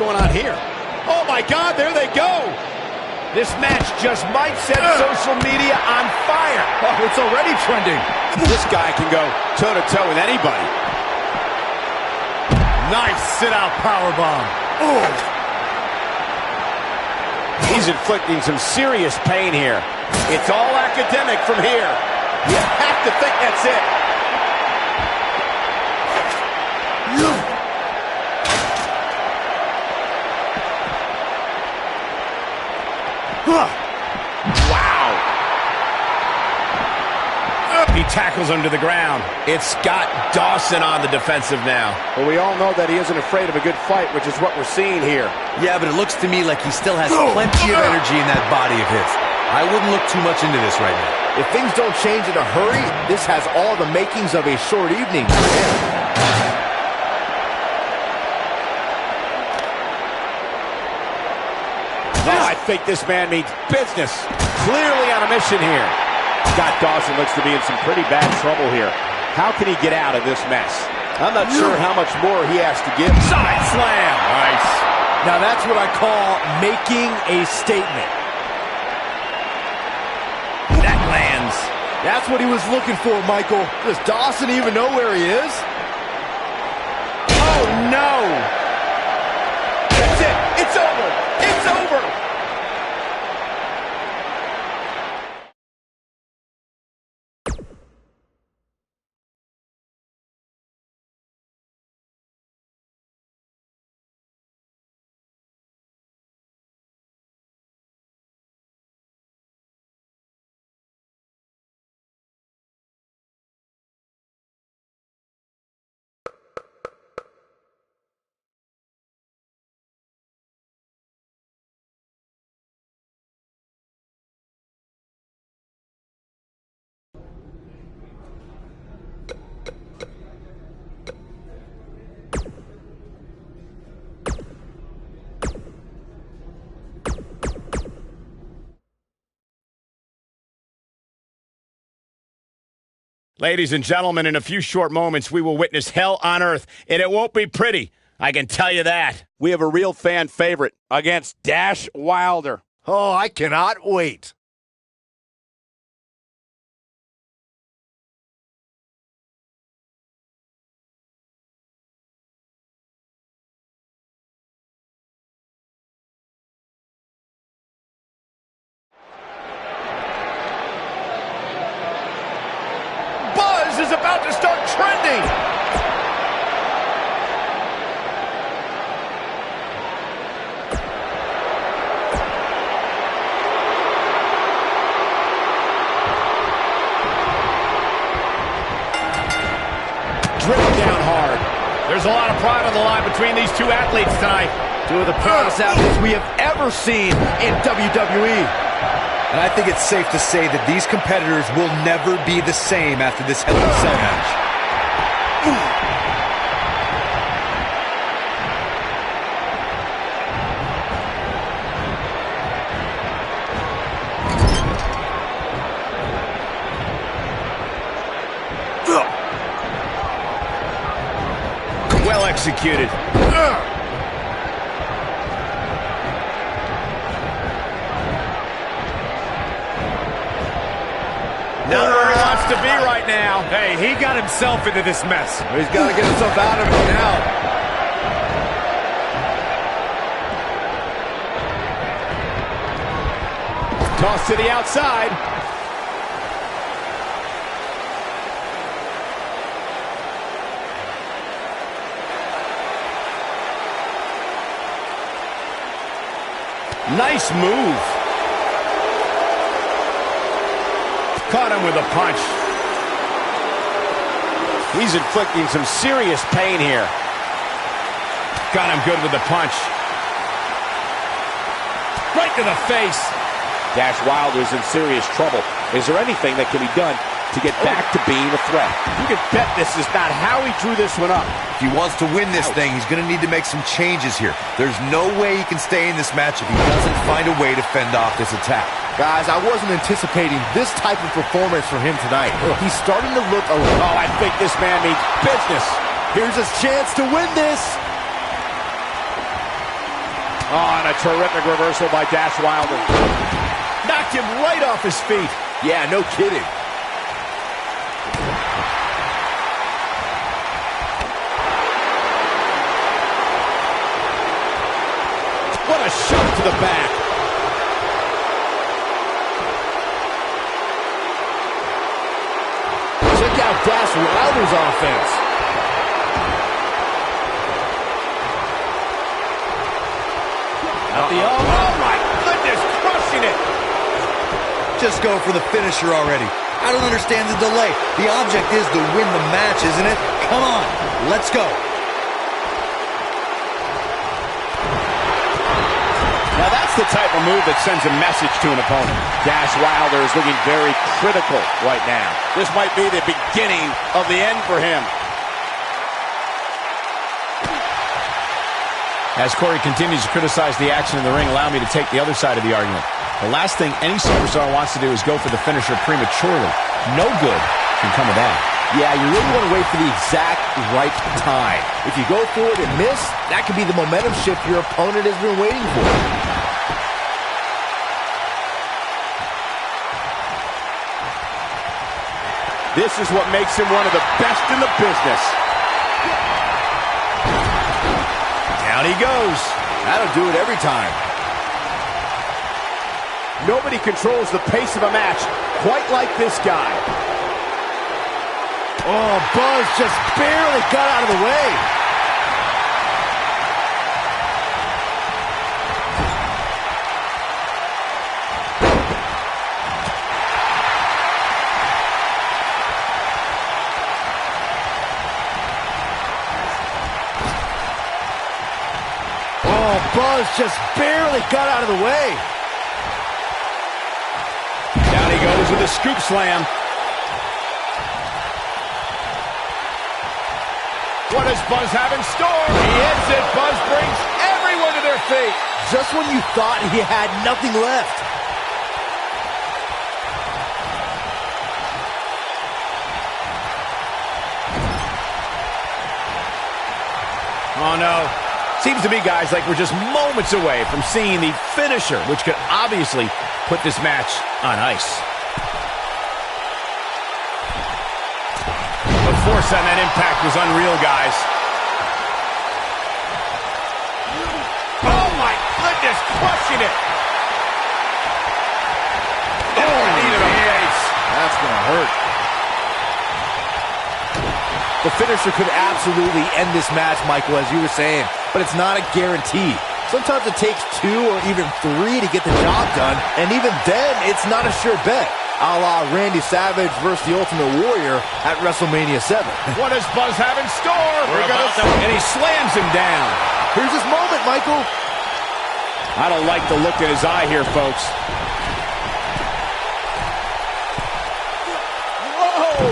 going on here? Oh, my God, there they go. This match just might set social media on fire. Oh, it's already trending. This guy can go toe-to-toe with anybody. Nice sit-out powerbomb. Oh. He's inflicting some serious pain here. It's all academic from here. You have to think that's it. Wow. He tackles him to the ground. It's Scott Dawson on the defensive now. Well, we all know that he isn't afraid of a good fight, which is what we're seeing here. Yeah, but it looks to me like he still has plenty of energy in that body of his. I wouldn't look too much into this right now. If things don't change in a hurry, this has all the makings of a short evening. Oh, I think this man means business. Clearly on a mission here. Scott Dawson looks to be in some pretty bad trouble here. How can he get out of this mess? I'm not sure how much more he has to give. Side slam. Nice. Now that's what I call making a statement. That lands. That's what he was looking for, Michael. Does Dawson even know where he is? Oh, no. That's it. It's over. It's over. Ladies and gentlemen, in a few short moments, we will witness hell on earth, and it won't be pretty. I can tell you that. We have a real fan favorite against Dash Wilder. Oh, I cannot wait. Is about to start trending. Driven down hard. There's a lot of pride on the line between these two athletes tonight. Two of the proudest athletes we have ever seen in WWE. And I think it's safe to say that these competitors will never be the same after this Hell in a Cell match. Well executed. Not where he wants to be right now. Hey, he got himself into this mess. He's got to get himself out of it now. Toss to the outside. Nice move. Caught him with a punch. He's inflicting some serious pain here. Got him good with the punch. Right to the face. Dash Wilder's in serious trouble. Is there anything that can be done to get back to being a threat? You can bet this is not how he drew this one up. If he wants to win this thing, he's going to need to make some changes here. There's no way he can stay in this match if he doesn't find a way to fend off this attack. Guys, I wasn't anticipating this type of performance from him tonight. He's starting to look a little... Oh, I think this man means business. Here's his chance to win this. Oh, and a terrific reversal by Dash Wilder. Knocked him right off his feet. Yeah, no kidding. What a shot to the back. Check out Dash Wilder's offense. Oh, my goodness, crushing it. Just go for the finisher already. I don't understand the delay. The object is to win the match, isn't it? Come on, let's go. Now that's the type of move that sends a message to an opponent. Dash Wilder is looking very critical right now. This might be the beginning of the end for him. As Corey continues to criticize the action in the ring, allow me to take the other side of the argument. The last thing any superstar wants to do is go for the finisher prematurely. No good can come of that. Yeah, you really want to wait for the exact right time. If you go for it and miss, that could be the momentum shift your opponent has been waiting for. This is what makes him one of the best in the business. Down he goes. That'll do it every time. Nobody controls the pace of a match quite like this guy. Oh, Buzz just barely got out of the way. Oh, Buzz just barely got out of the way. Down he goes with a scoop slam. What does Buzz have in store? He hits it. Buzz brings everyone to their feet. Just when you thought he had nothing left. Oh, no. Seems to me, guys, like we're just moments away from seeing the finisher, which could obviously put this match on ice. The force on that impact was unreal, guys. Oh, my goodness, crushing it. Oh, knee to the face. That's going to hurt. The finisher could absolutely end this match, Michael, as you were saying, but it's not a guarantee. Sometimes it takes 2 or even 3 to get the job done, and even then, it's not a sure bet. A la Randy Savage versus the Ultimate Warrior at WrestleMania 7. What does Buzz have in store? And he slams him down. Here's his moment, Michael. I don't like the look in his eye here, folks. Whoa!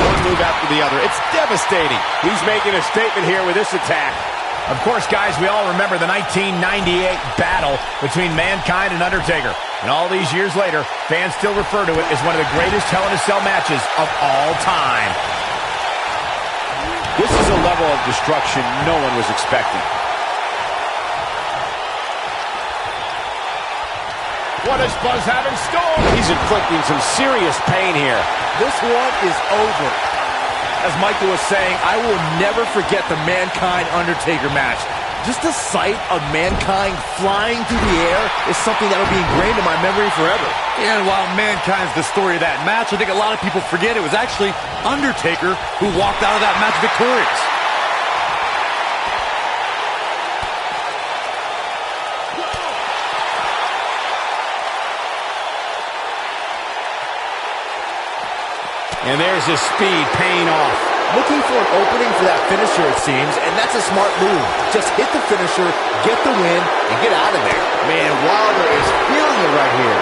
One move after the other. It's devastating. He's making a statement here with this attack. Of course, guys, we all remember the 1998 battle between Mankind and Undertaker. And all these years later, fans still refer to it as one of the greatest Hell in a Cell matches of all time. This is a level of destruction no one was expecting. What does Buzz have in store? He's inflicting some serious pain here. This one is over. As Michael was saying, I will never forget the Mankind-Undertaker match. Just the sight of Mankind flying through the air is something that will be ingrained in my memory forever. And while Mankind's the story of that match, I think a lot of people forget it was actually Undertaker who walked out of that match victorious. And there's his speed paying off. Looking for an opening for that finisher, it seems, and that's a smart move. Just hit the finisher, get the win, and get out of there. Man, Wilder is feeling it right here.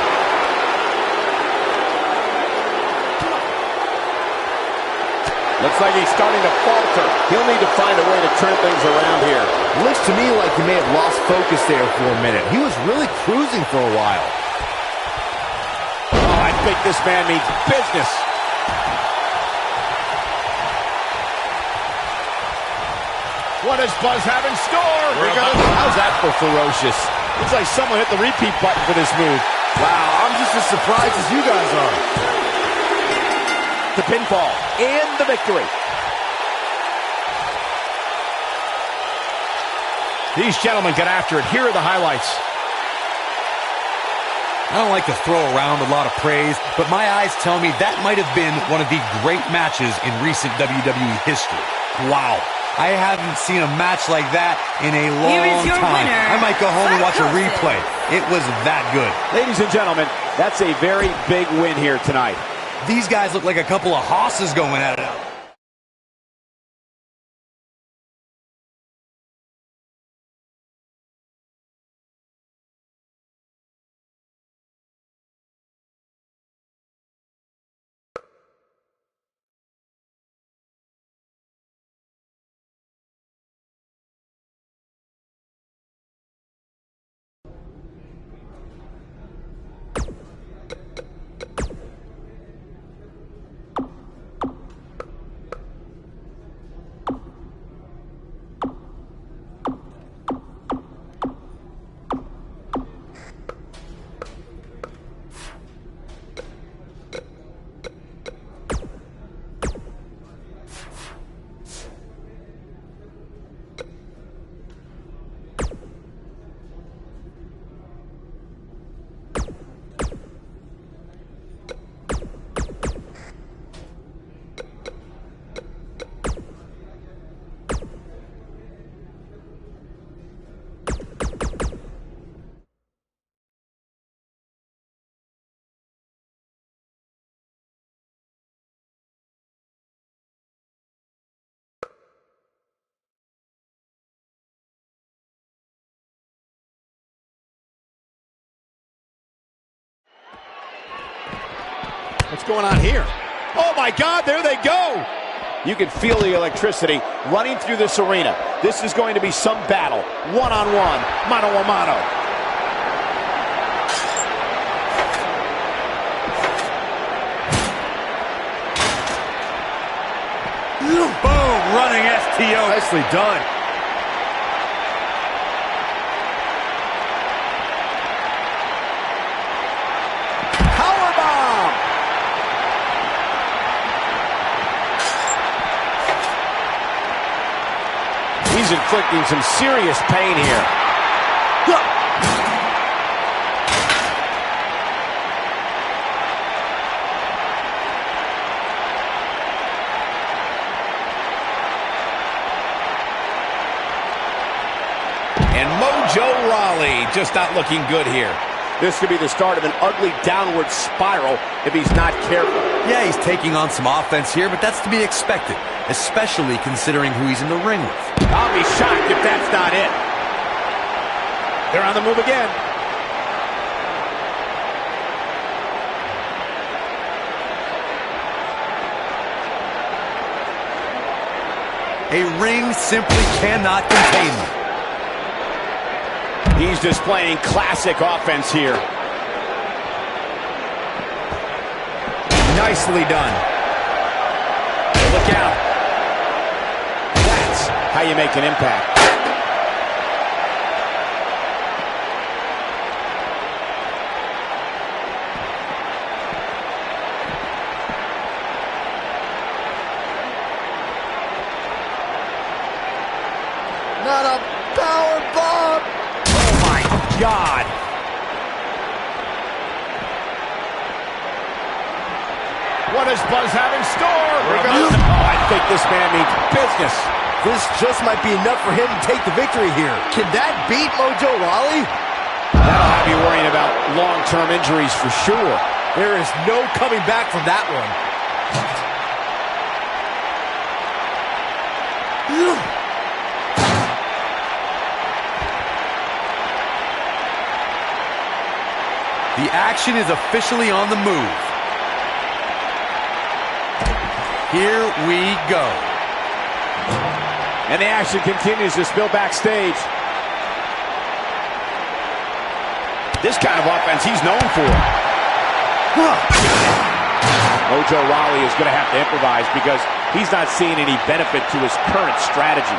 Looks like he's starting to falter. He'll need to find a way to turn things around here. Looks to me like he may have lost focus there for a minute. He was really cruising for a while. Oh, I think this man means business. What does Buzz have in store? How's that for ferocious? Looks like someone hit the repeat button for this move. Wow, I'm just as surprised as you guys are. The pinfall and the victory. These gentlemen get after it. Here are the highlights. I don't like to throw around a lot of praise, but my eyes tell me that might have been one of the great matches in recent WWE history. Wow. I haven't seen a match like that in a long time. I might go home and watch a replay. It was that good. Ladies and gentlemen, that's a very big win here tonight. These guys look like a couple of hosses going at it. What's going on here? Oh my God, there they go! You can feel the electricity running through this arena. This is going to be some battle. One-on-one, mano-a-mano. Boom! Running STO. Nicely done. He's inflicting some serious pain here. And Mojo Rawley just not looking good here. This could be the start of an ugly downward spiral if he's not careful. Yeah, he's taking on some offense here, but that's to be expected, especially considering who he's in the ring with. I'll be shocked if that's not it. They're on the move again. A ring simply cannot contain them. He's displaying classic offense here. Nicely done. Look out. That's how you make an impact. Not a power bomb. Oh my God. What does Buzz have in store? Oh, I think this man means business. This just might be enough for him to take the victory here. Can that beat Mojo Rawley? That'll have you worrying about long-term injuries for sure. There is no coming back from that one. The action is officially on the move. Here we go. And the action continues to spill backstage. This kind of offense he's known for. Mojo Rawley is going to have to improvise because he's not seeing any benefit to his current strategy.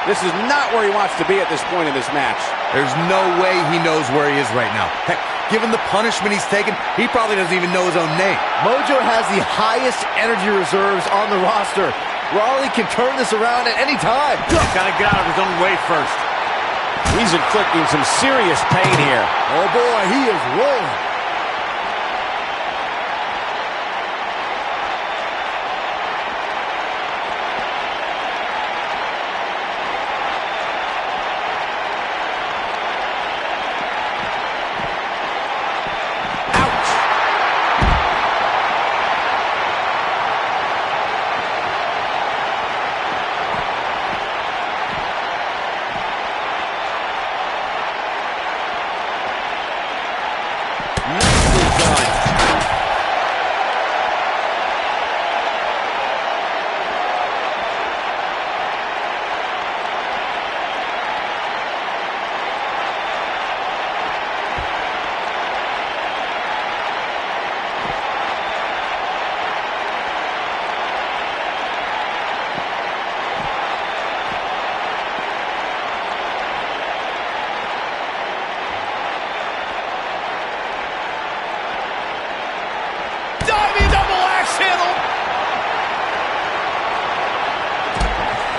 This is not where he wants to be at this point in this match. There's no way he knows where he is right now. Heck, given the punishment he's taken, he probably doesn't even know his own name. Mojo has the highest energy reserves on the roster. Rawley can turn this around at any time. Gotta get out of his own way first. He's inflicting some serious pain here. Oh boy, he is rolling.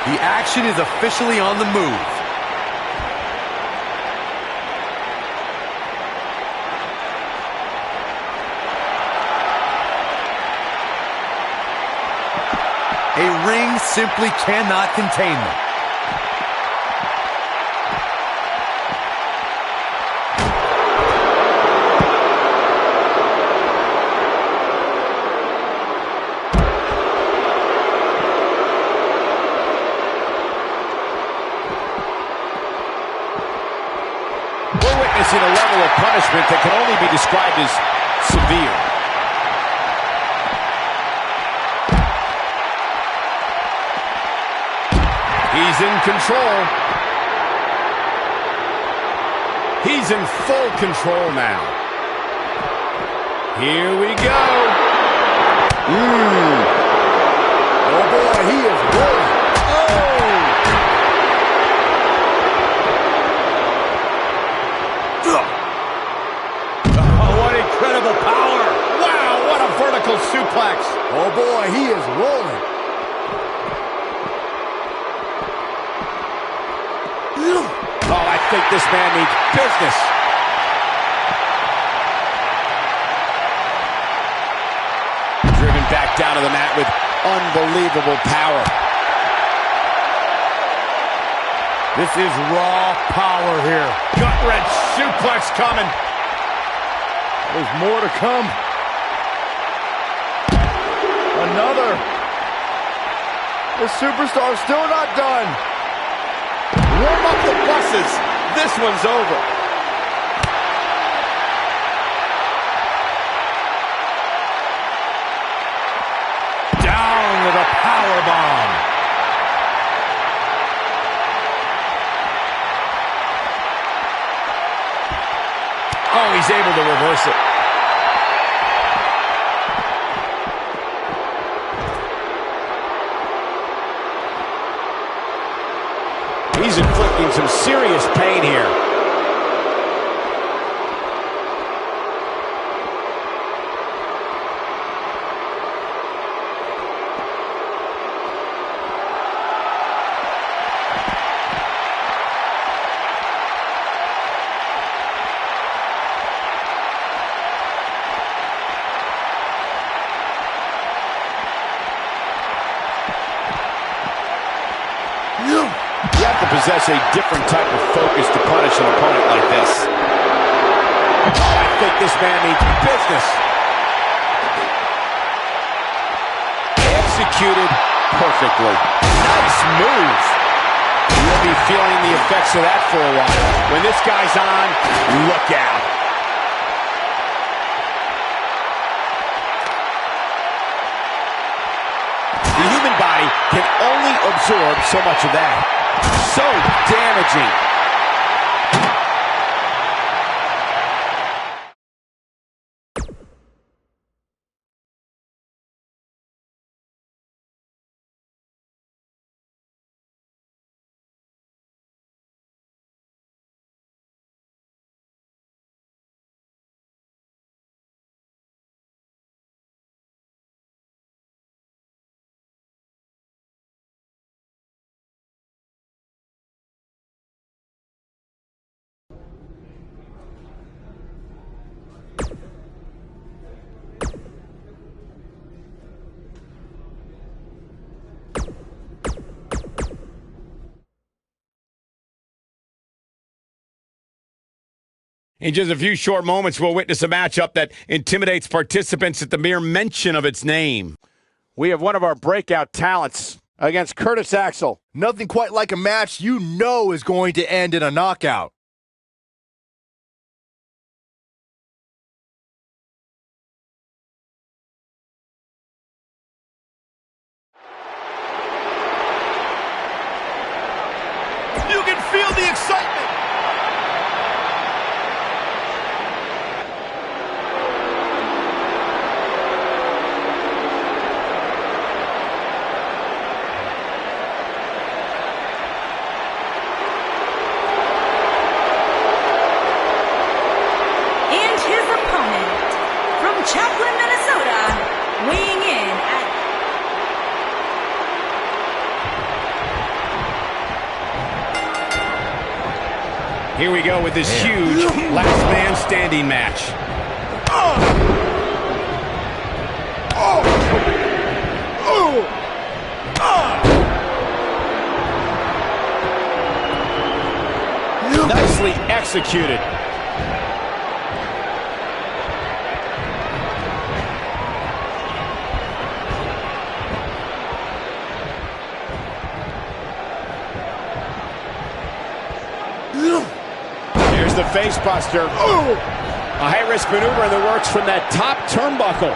The action is officially on the move. A ring simply cannot contain them. We're witnessing a level of punishment that can only be described as severe. He's in control. He's in full control now. Here we go. Oh boy, he is rolling. Incredible power. Wow, what a vertical suplex. Oh boy, he is rolling. Oh, I think this man needs business. Driven back down to the mat with unbelievable power. This is raw power here. Gut-wrench suplex coming. There's more to come. Another. The superstar's still not done. Warm up the buses. This one's over. Down with a power bomb. Oh, he's able to reverse it. He's inflicting some serious pain here. You have to possess a different type of focus to punish an opponent like this. Oh, I think this man needs business. Executed perfectly. Nice move. You'll be feeling the effects of that for a while. When this guy's on, look out. The human body can only absorb so much of that. So damaging. In just a few short moments, we'll witness a matchup that intimidates participants at the mere mention of its name. We have one of our breakout talents against Curtis Axel. Nothing quite like a match you know is going to end in a knockout. You can feel the excitement. Chaplin, Minnesota, weighing in at Here we go with this huge last man standing match. Nicely executed. Here's the face buster. A high-risk maneuver in the works from that top turnbuckle.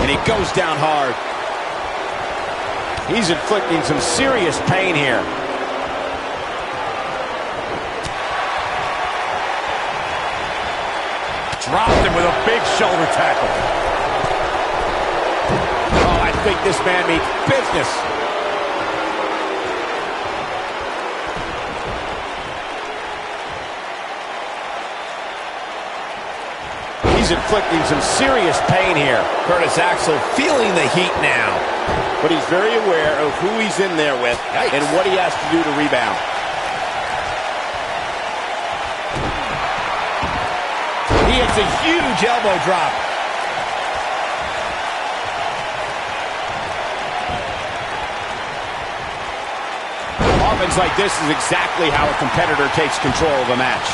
And he goes down hard. He's inflicting some serious pain here. Dropped him with a big shoulder tackle. Oh, I think this man means business. He's inflicting some serious pain here. Curtis Axel feeling the heat now. But he's very aware of who he's in there with and what he has to do to rebound. He hits a huge elbow drop. Offense like this is exactly how a competitor takes control of a match.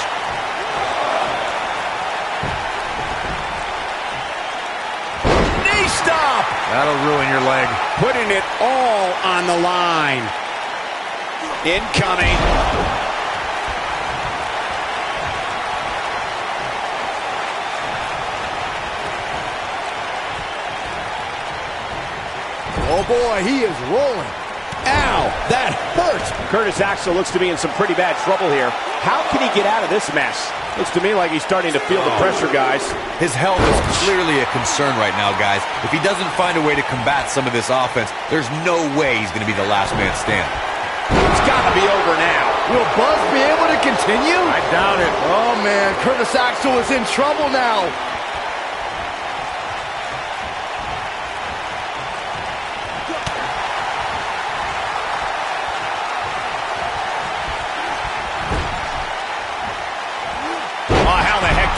Knee stop! That'll ruin your leg. Putting it all on the line. Incoming. Oh boy, he is rolling. Ow, that hurt. Curtis Axel looks to be in some pretty bad trouble here. How can he get out of this mess? Looks to me like he's starting to feel the pressure, guys. His health is clearly a concern right now, guys. If he doesn't find a way to combat some of this offense, there's no way he's going to be the last man standing. It's got to be over now. Will Buzz be able to continue? I doubt it. Oh man, Curtis Axel is in trouble now.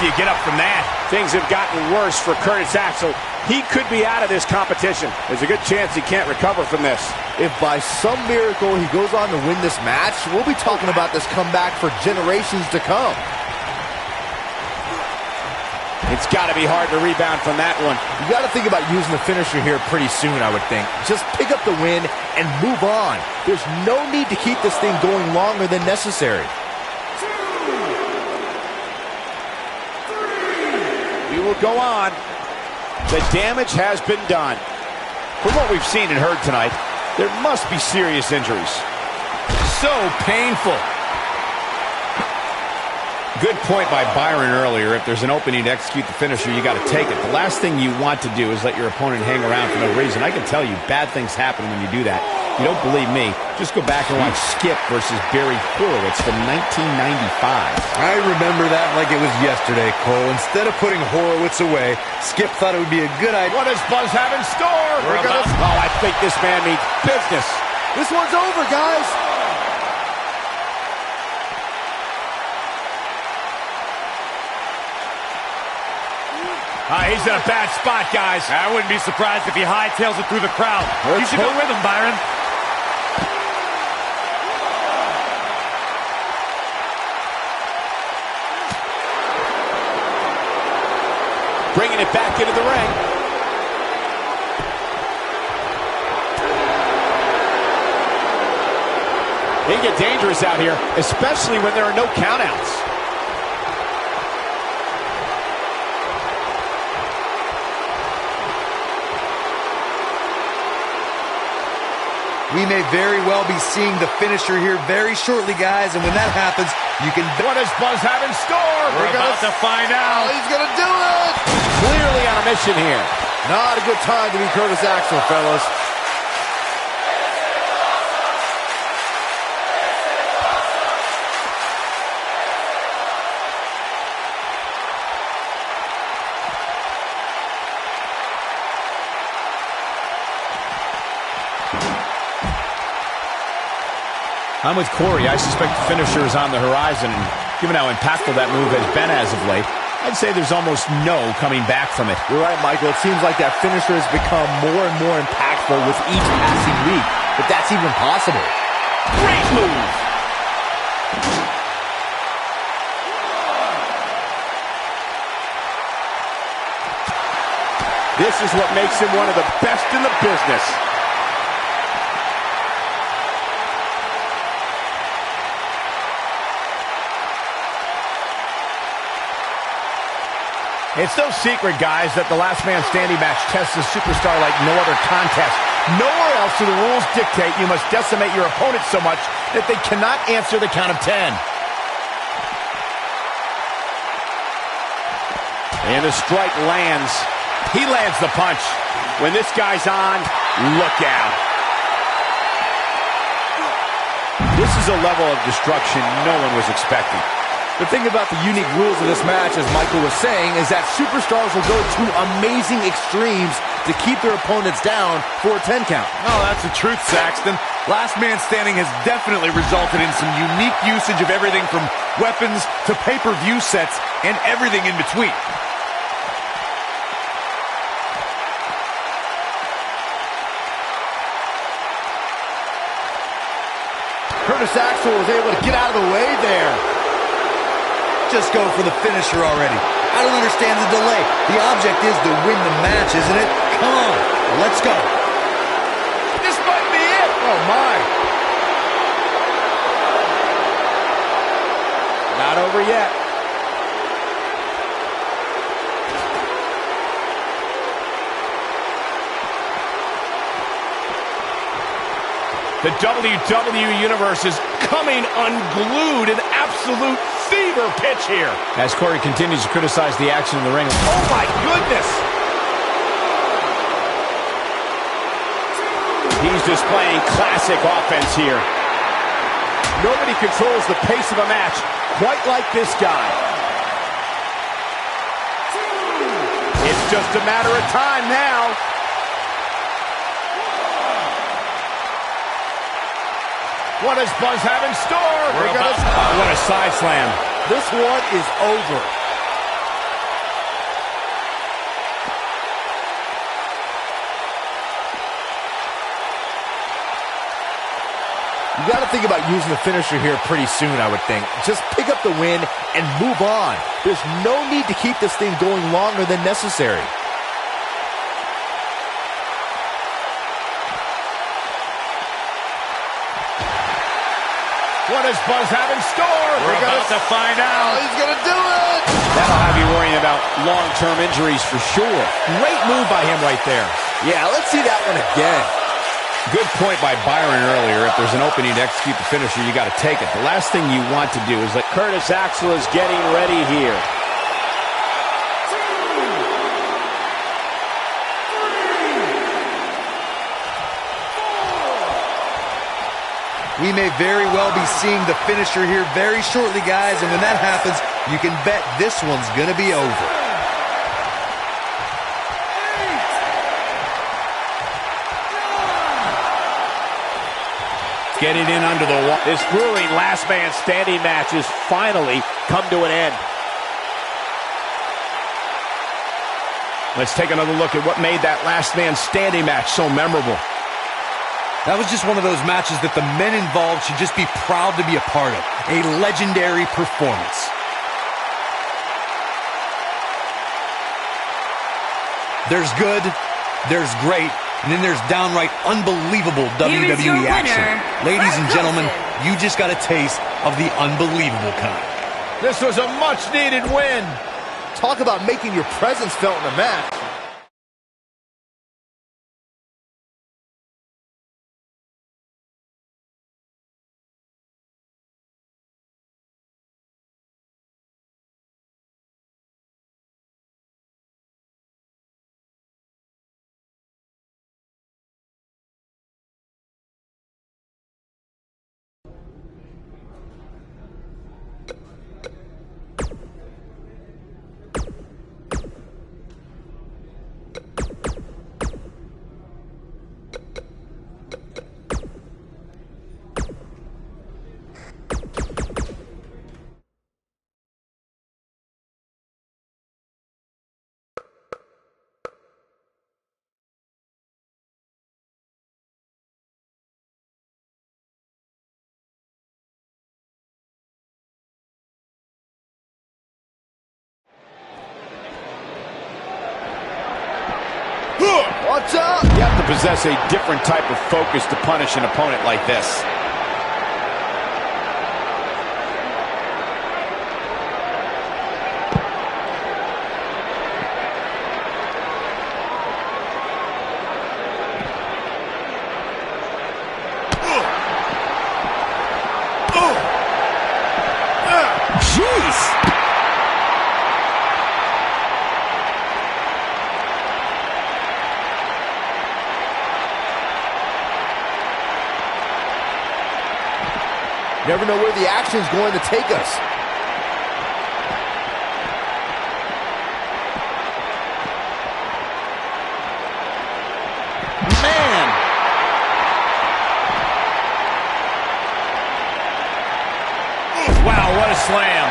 You get up from that. Things have gotten worse for Curtis Axel. He could be out of this competition. There's a good chance he can't recover from this. If by some miracle he goes on to win this match, we'll be talking about this comeback for generations to come. It's got to be hard to rebound from that one. You got to think about using the finisher here pretty soon, I would think. Just pick up the win and move on. There's no need to keep this thing going longer than necessary. We will go on. The damage has been done. From what we've seen and heard tonight, there must be serious injuries. So painful. Good point by Byron earlier. If there's an opening to execute the finisher, you got to take it. The last thing you want to do is let your opponent hang around for no reason. I can tell you, bad things happen when you do that. If you don't believe me, just go back and watch Skip versus Barry Horowitz from 1995. I remember that like it was yesterday, Cole. Instead of putting Horowitz away, Skip thought it would be a good idea. What does Buzz have in store? Oh, I think this man means business. This one's over, guys. He's in a bad spot, guys. I wouldn't be surprised if he hightails it through the crowd. You should go with him, Byron. bringing it back into the ring. They get dangerous out here, especially when there are no countouts. We may very well be seeing the finisher here very shortly, guys, and when that happens, you can... What does Buzz have in store? We're about to find out. He's going to do it! Clearly on a mission here. Not a good time to be Curtis Axel, fellas. I'm with Corey. I suspect the finisher is on the horizon, and given how impactful that move has been as of late, I'd say there's almost no coming back from it. You're right, Michael. It seems like that finisher has become more and more impactful with each passing week, but that's even possible. Great move! This is what makes him one of the best in the business. It's no secret, guys, that the last man standing match tests a superstar like no other contest. Nowhere else do the rules dictate you must decimate your opponent so much that they cannot answer the count of 10. And the strike lands. He lands the punch. When this guy's on, look out. This is a level of destruction no one was expecting. The thing about the unique rules of this match, as Michael was saying, is that superstars will go to amazing extremes to keep their opponents down for a 10 count. Oh, that's the truth, Saxton. Last Man Standing has definitely resulted in some unique usage of everything from weapons to pay-per-view sets and everything in between. Curtis Axel was able to get out of the way there. Just go for the finisher already. I don't understand the delay. The object is to win the match, isn't it? Come on, let's go. This might be it. Oh, my. Not over yet. The WWE Universe is coming unglued, an absolute fever pitch here. As Corey continues to criticize the action in the ring. Oh, my goodness! He's displaying classic offense here. Nobody controls the pace of a match quite like this guy. It's just a matter of time now. What does Buzz have in store? What a side slam. This one is over. You got to think about using the finisher here pretty soon, I would think. Just pick up the win and move on. There's no need to keep this thing going longer than necessary. What does Buzz have in store? We're about to find out. He's going to do it! That'll have you worrying about long-term injuries for sure. Great move by him right there. Yeah, let's see that one again. Good point by Byron earlier. If there's an opening to execute the finisher, you got to take it. The last thing you want to do is let Curtis Axel is getting ready here. We may very well be seeing the finisher here very shortly, guys, and when that happens, you can bet this one's going to be over. Getting in under the wall. This grueling last man standing match has finally come to an end. Let's take another look at what made that last man standing match so memorable. That was just one of those matches that the men involved should just be proud to be a part of. A legendary performance. There's good, there's great, and then there's downright unbelievable WWE action. Ladies and gentlemen, you just got a taste of the unbelievable kind. This was a much-needed win. Talk about making your presence felt in a match. What's up? You have to possess a different type of focus to punish an opponent like this. Jeez! Never know where the action's going to take us. Man! Wow, what a slam.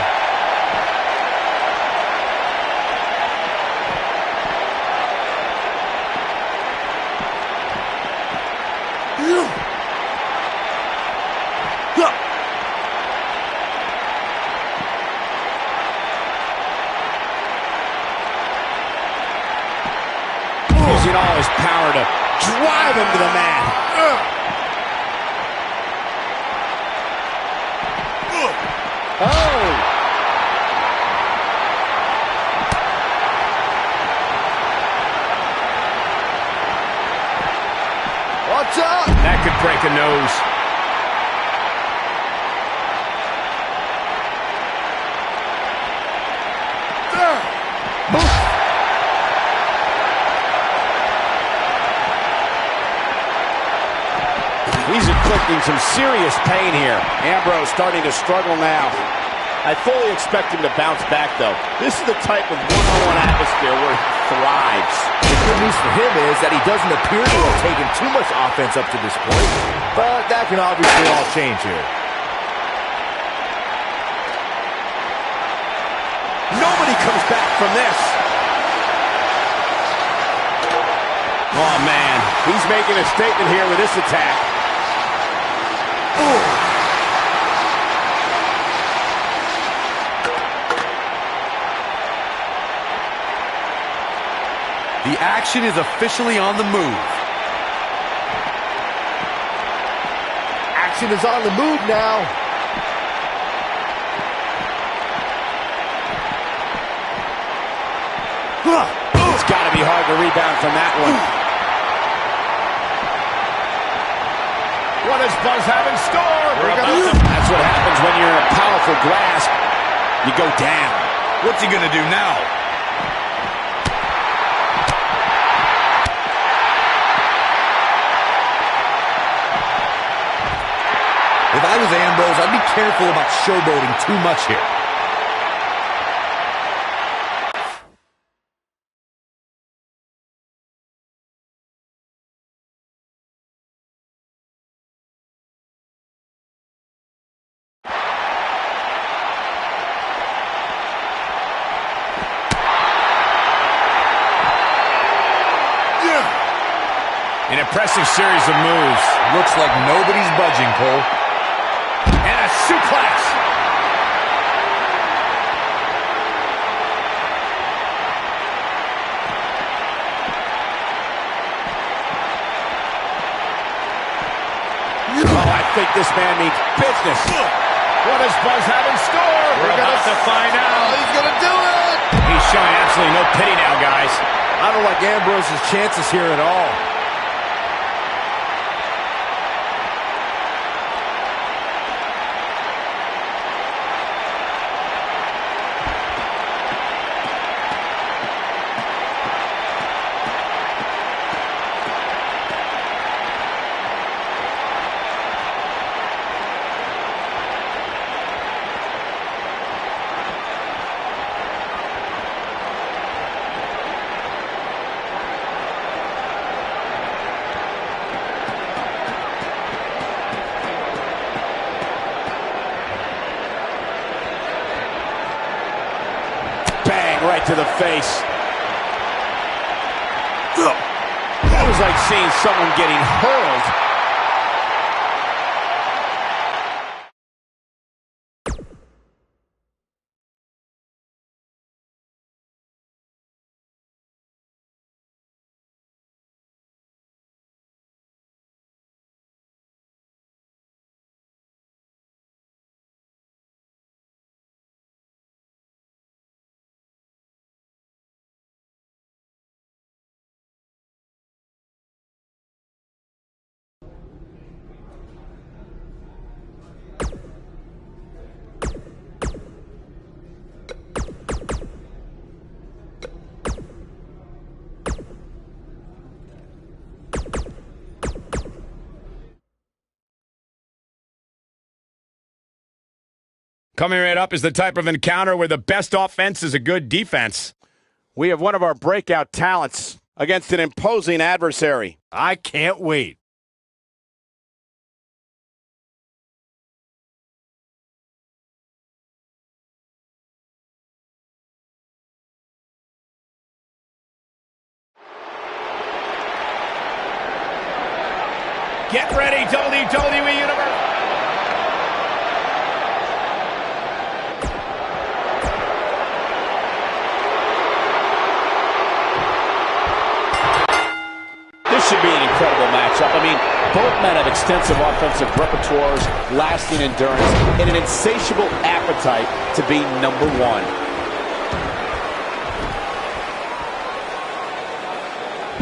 Using all his power to drive him to the mat. Oh! What's up? That could break a nose. He's inflicting some serious pain here. Ambrose starting to struggle now. I fully expect him to bounce back, though. This is the type of one-on-one atmosphere where he thrives. The good news for him is that he doesn't appear to have taken too much offense up to this point, but that can obviously all change here. Nobody comes back from this. Oh, man. He's making a statement here with this attack. Ooh. The action is officially on the move. Action is on the move now. It's got to be hard to rebound from that one. What does Buzz have in store? That's what happens when you're in a powerful grasp. You go down. What's he gonna do now? If I was Ambrose, I'd be careful about showboating too much here. An impressive series of moves. Looks like nobody's budging, Cole. And a suplex. Oh, I think this man means business. What does Buzz have in store? We're about to find out. He's going to do it. He's showing absolutely no pity now, guys. I don't like Ambrose's chances here at all. Right to the face. That was like seeing someone getting hurled. Coming right up is the type of encounter where the best offense is a good defense. We have one of our breakout talents against an imposing adversary. I can't wait. Get ready, WWE Universe. This should be an incredible matchup. I mean, both men have extensive offensive repertoires, lasting endurance, and an insatiable appetite to be number one.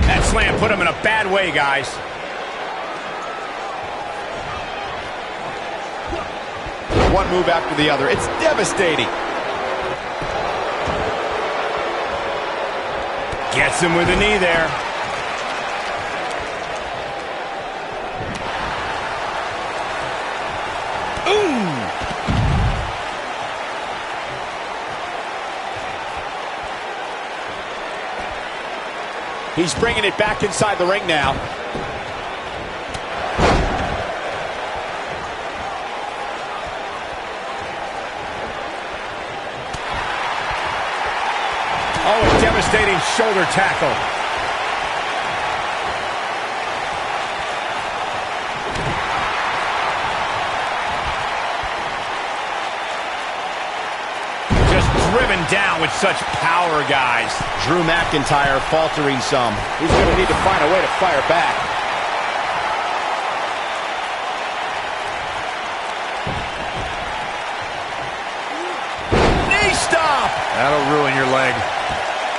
That slam put him in a bad way, guys. One move after the other. It's devastating. Gets him with a knee there. He's bringing it back inside the ring now. Oh, a devastating shoulder tackle. Just driven down with such power, guys. Drew McIntyre faltering some. He's going to need to find a way to fire back. Knee stop! That'll ruin your leg.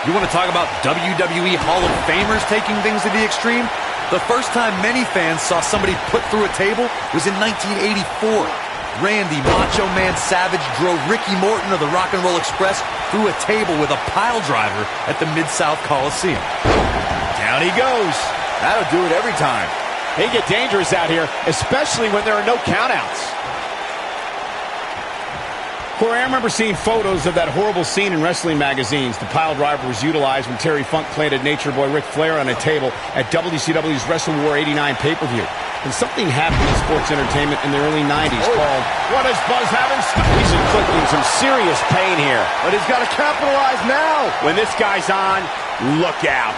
You want to talk about WWE Hall of Famers taking things to the extreme? The first time many fans saw somebody put through a table was in 1984. Randy Macho Man Savage drove Ricky Morton of the Rock and Roll Express through a table with a pile driver at the Mid-South Coliseum. Down he goes. That'll do it every time. They get dangerous out here, especially when there are no countouts. Corey, I remember seeing photos of that horrible scene in wrestling magazines. The pile driver was utilized when Terry Funk planted Nature Boy Ric Flair on a table at WCW's Wrestle War 89 pay-per-view. And something happened in sports entertainment in the early 90s called... What does Buzz have in store? He's inflicting some serious pain here. But he's got to capitalize now. When this guy's on, look out.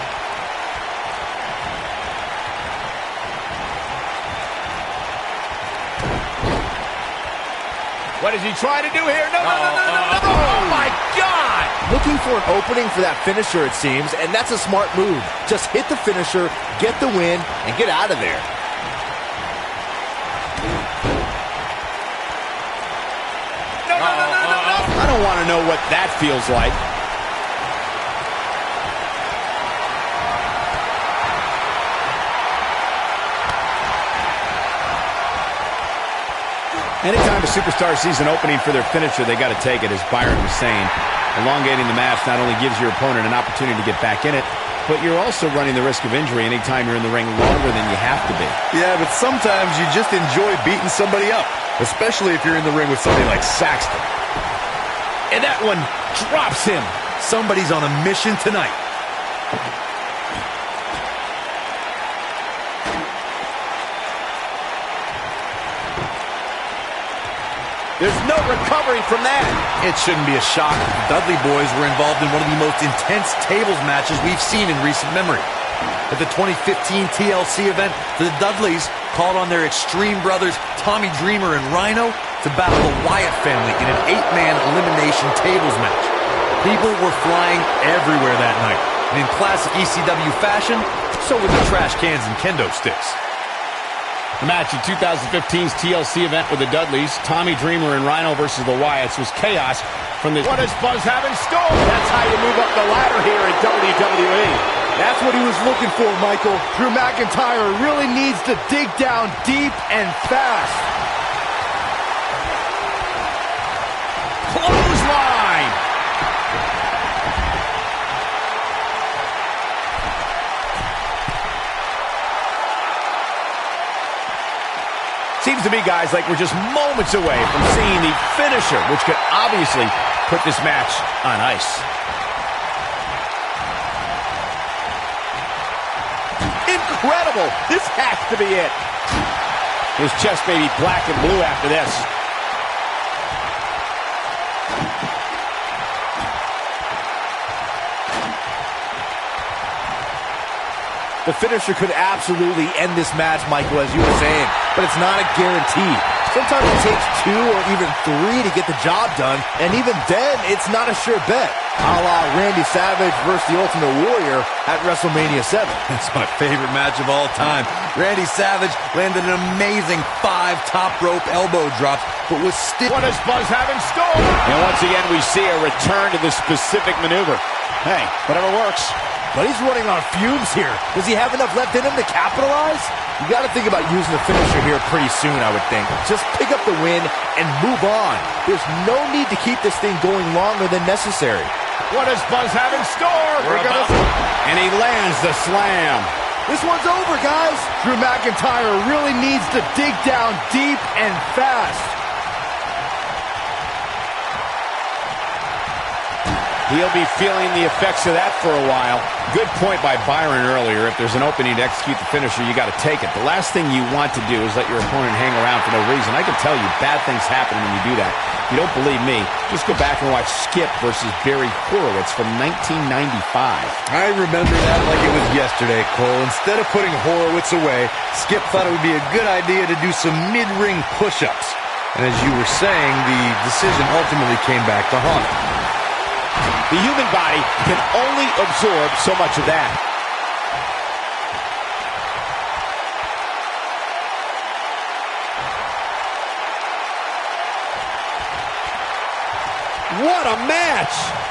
What does he try to do here? No. Oh, my God! Looking for an opening for that finisher, it seems, and that's a smart move. Just hit the finisher, get the win, and get out of there. don't want to know what that feels like. Anytime a superstar sees an opening for their finisher, they got to take it, as Byron was saying. Elongating the match not only gives your opponent an opportunity to get back in it, but you're also running the risk of injury anytime you're in the ring longer than you have to be. Yeah, but sometimes you just enjoy beating somebody up, especially if you're in the ring with somebody like Saxton. And that one drops him. Somebody's on a mission tonight. There's no recovering from that. It shouldn't be a shock. The Dudley boys were involved in one of the most intense tables matches we've seen in recent memory. At the 2015 TLC event, the Dudleys called on their Extreme brothers Tommy Dreamer and Rhino to battle the Wyatt family in an 8-man elimination tables match. People were flying everywhere that night, and in classic ECW fashion, so were the trash cans and kendo sticks. The match at 2015's TLC event with the Dudleys, Tommy Dreamer and Rhino versus the Wyatts, was chaos from the... What does Buzz have in store? That's how you move up the ladder here in WWE. That's what he was looking for, Michael. Drew McIntyre really needs to dig down deep and fast. Clothesline! Seems to me, guys, like we're just moments away from seeing the finisher, which could obviously put this match on ice. Incredible! This has to be it. His chest may be black and blue after this. The finisher could absolutely end this match, Michael, as you were saying, but it's not a guarantee. Sometimes it takes 2 or even 3 to get the job done, and even then, it's not a sure bet. A la Randy Savage versus the Ultimate Warrior at WrestleMania 7. That's my favorite match of all time. Randy Savage landed an amazing 5 top rope elbow drops, but was still... What does Buzz have in store? And once again, we see a return to the specific maneuver. Hey, whatever works. But he's running on fumes here. Does he have enough left in him to capitalize? You got to think about using the finisher here pretty soon, I would think. Just pick up the win and move on. There's no need to keep this thing going longer than necessary. What does Buzz have in store? And he lands the slam. This one's over, guys. Drew McIntyre really needs to dig down deep and fast. He'll be feeling the effects of that for a while. Good point by Byron earlier. If there's an opening to execute the finisher, you got to take it. The last thing you want to do is let your opponent hang around for no reason. I can tell you, bad things happen when you do that. If you don't believe me, just go back and watch Skip versus Barry Horowitz from 1995. I remember that like it was yesterday, Cole. Instead of putting Horowitz away, Skip thought it would be a good idea to do some mid-ring push-ups. And as you were saying, the decision ultimately came back to haunt him. The human body can only absorb so much of that. What a match!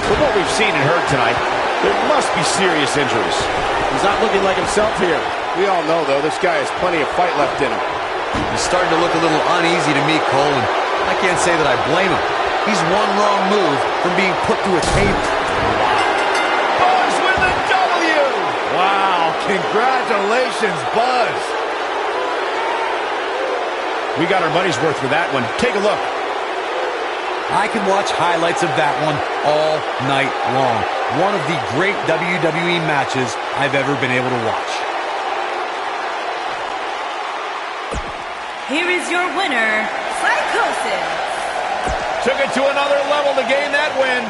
From what we've seen and heard tonight, there must be serious injuries. He's not looking like himself here. We all know, though, this guy has plenty of fight left in him. He's starting to look a little uneasy to me, Cole, and I can't say that I blame him. He's one wrong move from being put through a table. Buzz with a W! Wow, congratulations, Buzz. We got our money's worth for that one. Take a look. I can watch highlights of that one all night long. One of the great WWE matches I've ever been able to watch. Here is your winner, Psychosis. Took it to another level to gain that win.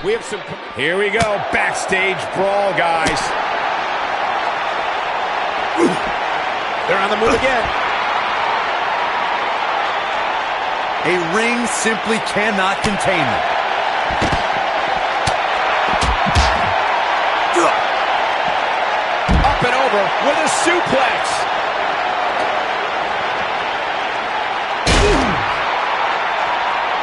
We have some... Here we go. Backstage brawl, guys. They're on the move again. A ring simply cannot contain them. Up and over with a suplex.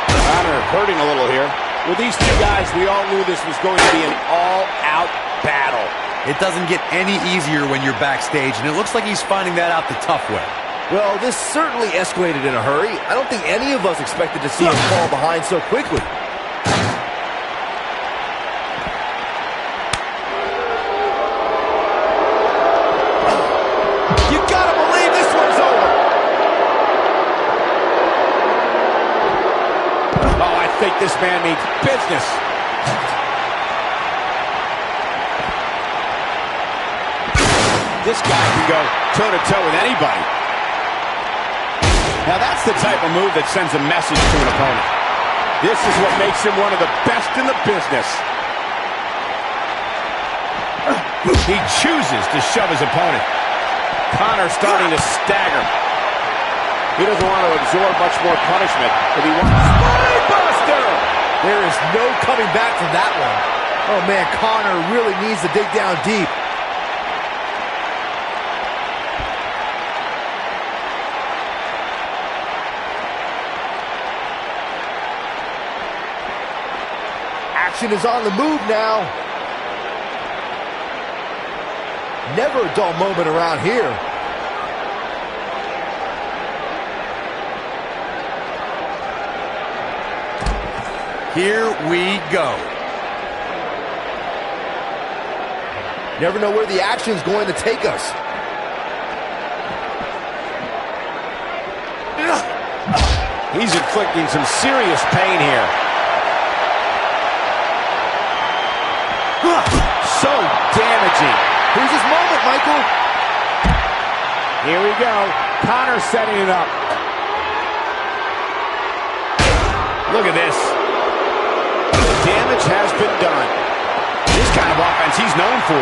Connor hurting a little here. With these two guys, we all knew this was going to be an all-out battle. It doesn't get any easier when you're backstage, and it looks like he's finding that out the tough way. Well, this certainly escalated in a hurry. I don't think any of us expected to see him fall behind so quickly. You gotta believe this one's over. Oh, I think this man means business. This guy can go toe-to-toe with anybody. Now that's the type of move that sends a message to an opponent. This is what makes him one of the best in the business. He chooses to shove his opponent. Connor starting to stagger. He doesn't want to absorb much more punishment if he wants. Spinebuster! There is no coming back from that one. Oh man, Connor really needs to dig down deep. Action is on the move now. Never a dull moment around here. Here we go. Never know where the action's going to take us. He's inflicting some serious pain here. So damaging. Here's his moment, Michael. Here we go. Connor setting it up. Look at this. The damage has been done. This kind of offense he's known for.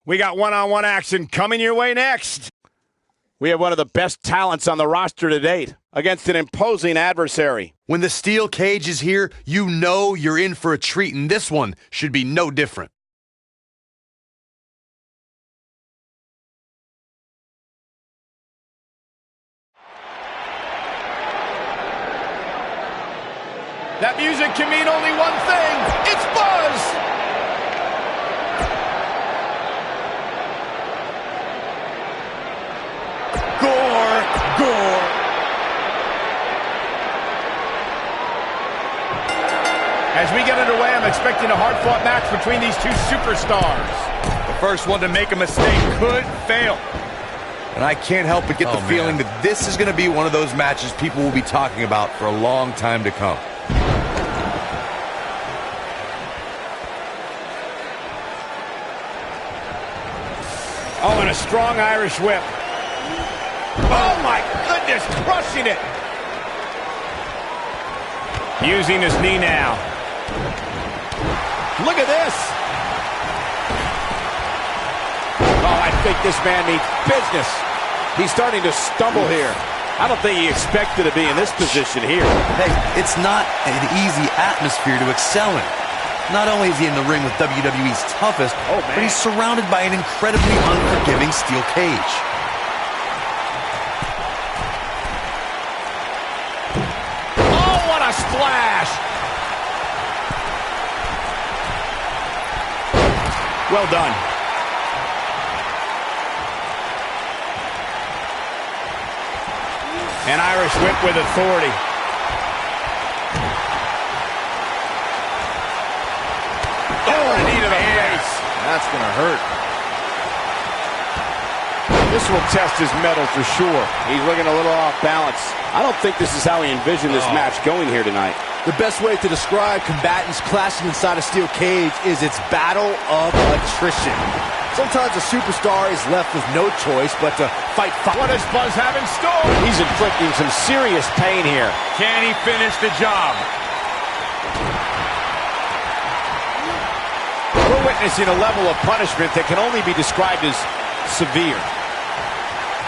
We got one-on-one action coming your way next. We have one of the best talents on the roster to date against an imposing adversary. When the steel cage is here, you know you're in for a treat, and this one should be no different. That music can mean only one thing. It's Buzz! Gore. As we get underway, I'm expecting a hard-fought match between these two superstars. The first one to make a mistake could fail. And I can't help but get the feeling that this is going to be one of those matches people will be talking about for a long time to come. Oh, and a strong Irish whip. Oh, my goodness, crushing it. Using his knee now. Look at this. Oh, I think this man needs business. He's starting to stumble here. I don't think he expected to be in this position here. Hey, it's not an easy atmosphere to excel in. Not only is he in the ring with WWE's toughest, but he's surrounded by an incredibly unforgiving steel cage. Oh, what a splash! Well done. An Irish whip with authority. Oh, a knee to the face. That's going to hurt. This will test his mettle for sure. He's looking a little off balance. I don't think this is how he envisioned this match going here tonight. The best way to describe combatants clashing inside a steel cage is its battle of attrition. Sometimes a superstar is left with no choice but to fight. What does Buzz have in store? He's inflicting some serious pain here. Can he finish the job? We're witnessing a level of punishment that can only be described as severe.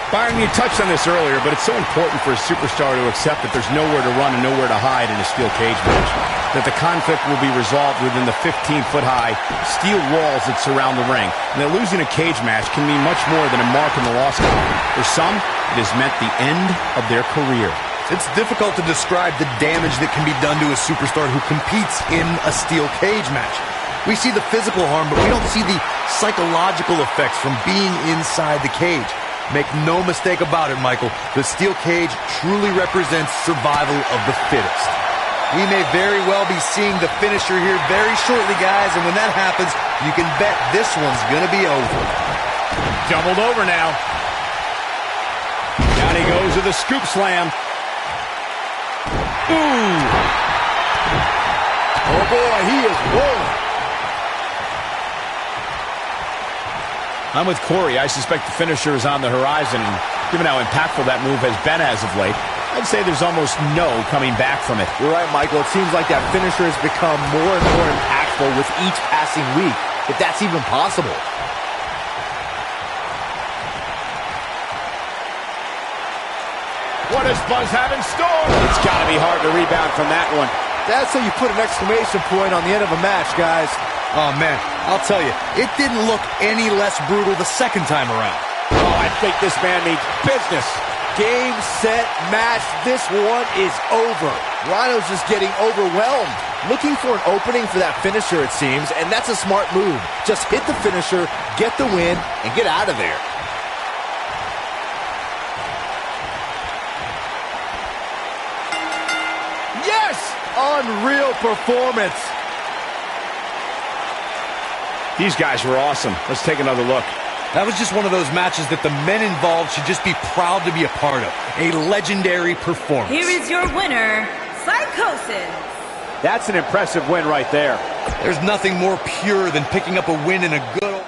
Byron, you touched on this earlier, but it's so important for a superstar to accept that there's nowhere to run and nowhere to hide in a steel cage match. That the conflict will be resolved within the 15-foot-high steel walls that surround the ring. And that losing a cage match can mean much more than a mark in the loss column. For some, it has meant the end of their career. It's difficult to describe the damage that can be done to a superstar who competes in a steel cage match. We see the physical harm, but we don't see the psychological effects from being inside the cage. Make no mistake about it, Michael, the steel cage truly represents survival of the fittest. We may very well be seeing the finisher here very shortly, guys, and when that happens, you can bet this one's gonna be over. Doubled over now. Down he goes with a scoop slam. Ooh! Oh boy, he is rolling. I'm with Corey. I suspect the finisher is on the horizon, and given how impactful that move has been as of late, I'd say there's almost no coming back from it. You're right, Michael. It seems like that finisher has become more and more impactful with each passing week, if that's even possible. What does Buzz have in store? It's got to be hard to rebound from that one. That's how you put an exclamation point on the end of a match, guys. Oh, man, I'll tell you, it didn't look any less brutal the second time around. Oh, I think this man needs business. Game, set, match. This one is over. Rhino's just getting overwhelmed. Looking for an opening for that finisher, it seems, and that's a smart move. Just hit the finisher, get the win, and get out of there. Yes! Unreal performance. These guys were awesome. Let's take another look. That was just one of those matches that the men involved should just be proud to be a part of. A legendary performance. Here is your winner, Psychosis. That's an impressive win right there. There's nothing more pure than picking up a win in a good old...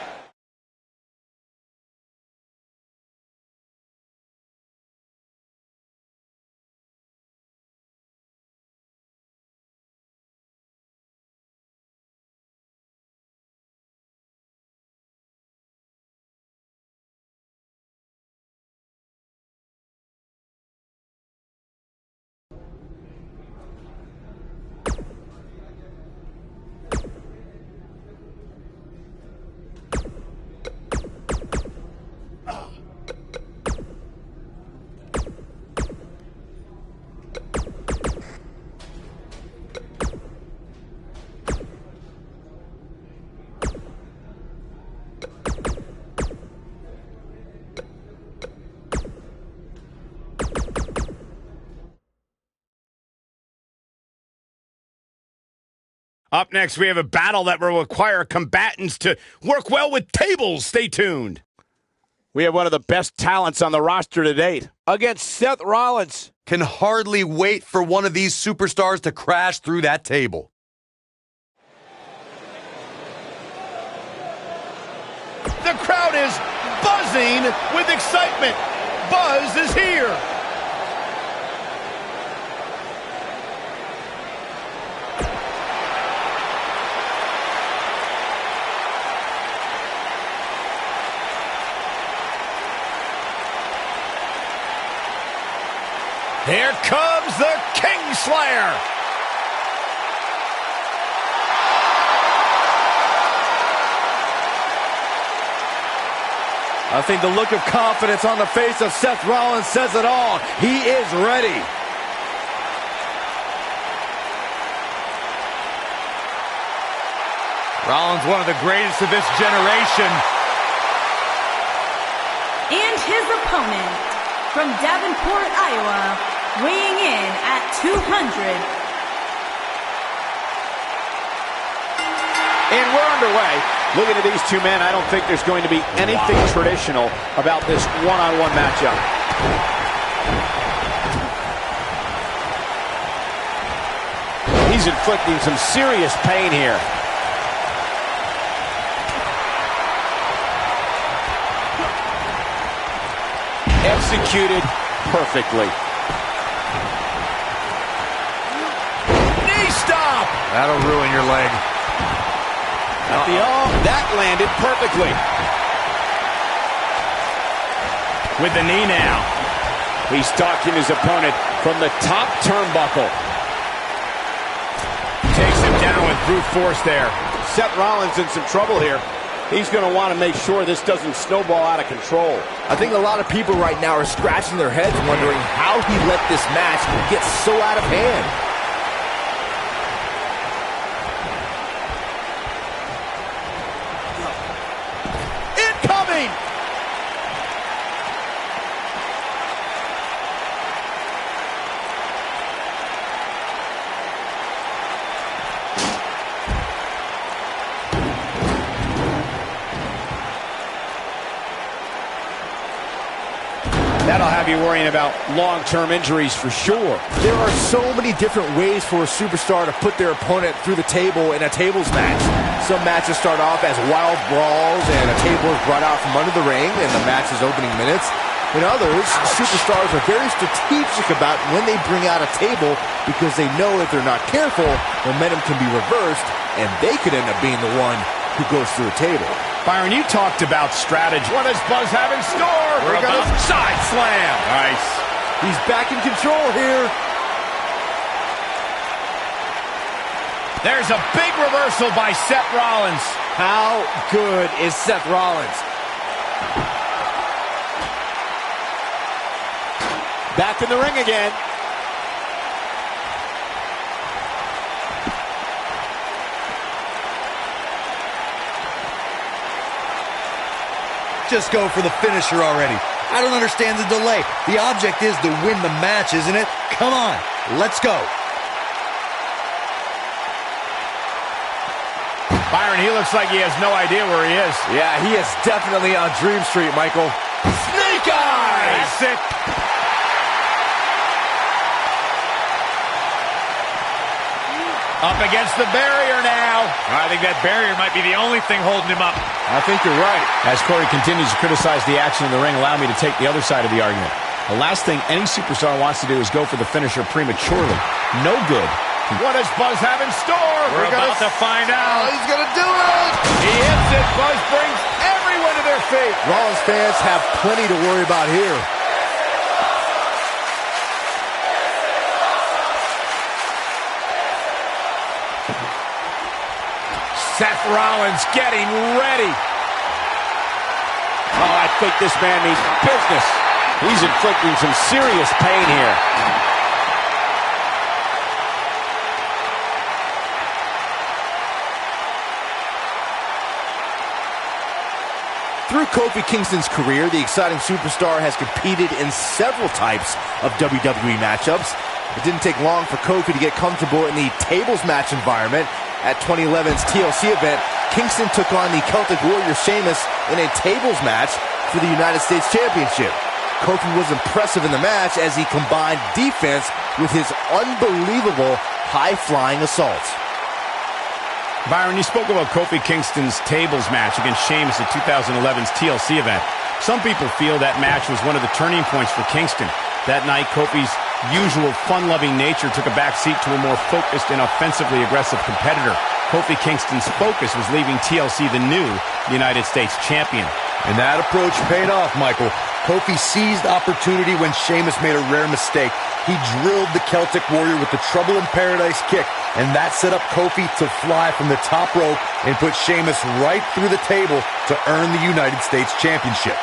Up next, we have a battle that will require combatants to work well with tables. Stay tuned. We have one of the best talents on the roster to date against Seth Rollins. Can hardly wait for one of these superstars to crash through that table. The crowd is buzzing with excitement. Buzz is here. Here comes the King Slayer. I think the look of confidence on the face of Seth Rollins says it all. He is ready. Rollins, one of the greatest of this generation. And his opponent, from Davenport, Iowa, weighing in at 200. And we're underway. Looking at these two men, I don't think there's going to be anything traditional about this one-on-one matchup. He's inflicting some serious pain here. Executed perfectly. Knee stop! That'll ruin your leg. That landed perfectly. With the knee now. He's stalking his opponent from the top turnbuckle. Takes him down with brute force there. Seth Rollins in some trouble here. He's going to want to make sure this doesn't snowball out of control. I think a lot of people right now are scratching their heads wondering how he let this match get so out of hand. Incoming! That'll have you worrying about long-term injuries for sure. There are so many different ways for a superstar to put their opponent through the table in a tables match. Some matches start off as wild brawls and a table is brought out from under the ring in the match's opening minutes. In others, superstars are very strategic about when they bring out a table because they know if they're not careful, momentum can be reversed and they could end up being the one who goes through a table. Byron, you talked about strategy. What does Buzz have in store? We're about gonna side slam. Nice. He's back in control here. There's a big reversal by Seth Rollins. How good is Seth Rollins? Back in the ring again. Just go for the finisher already. I don't understand the delay. The object is to win the match, isn't it? Come on, let's go. Byron, he looks like he has no idea where he is. Yeah, he is definitely on Dream Street, Michael. Snake eyes! That's it. Up against the barrier now. I think that barrier might be the only thing holding him up. I think you're right. As Corey continues to criticize the action in the ring, allow me to take the other side of the argument. The last thing any superstar wants to do is go for the finisher prematurely. No good. What does Buzz have in store? We're about to find out. He's going to do it! He hits it. Buzz brings everyone to their feet. Rollins fans have plenty to worry about here. Seth Rollins getting ready. Oh, I think this man means business. He's inflicting some serious pain here. Through Kofi Kingston's career, the exciting superstar has competed in several types of WWE matchups. It didn't take long for Kofi to get comfortable in the tables match environment. At 2011's TLC event, Kingston took on the Celtic Warrior Sheamus in a tables match for the United States Championship. Kofi was impressive in the match as he combined defense with his unbelievable high-flying assault. Byron, you spoke about Kofi Kingston's tables match against Sheamus at 2011's TLC event. Some people feel that match was one of the turning points for Kingston. That night, Kofi's usual fun-loving nature took a backseat to a more focused and offensively aggressive competitor. Kofi Kingston's focus was leaving TLC the new United States champion. And that approach paid off, Michael. Kofi seized opportunity when Sheamus made a rare mistake. He drilled the Celtic Warrior with the Trouble in Paradise kick, and that set up Kofi to fly from the top rope and put Sheamus right through the table to earn the United States Championship.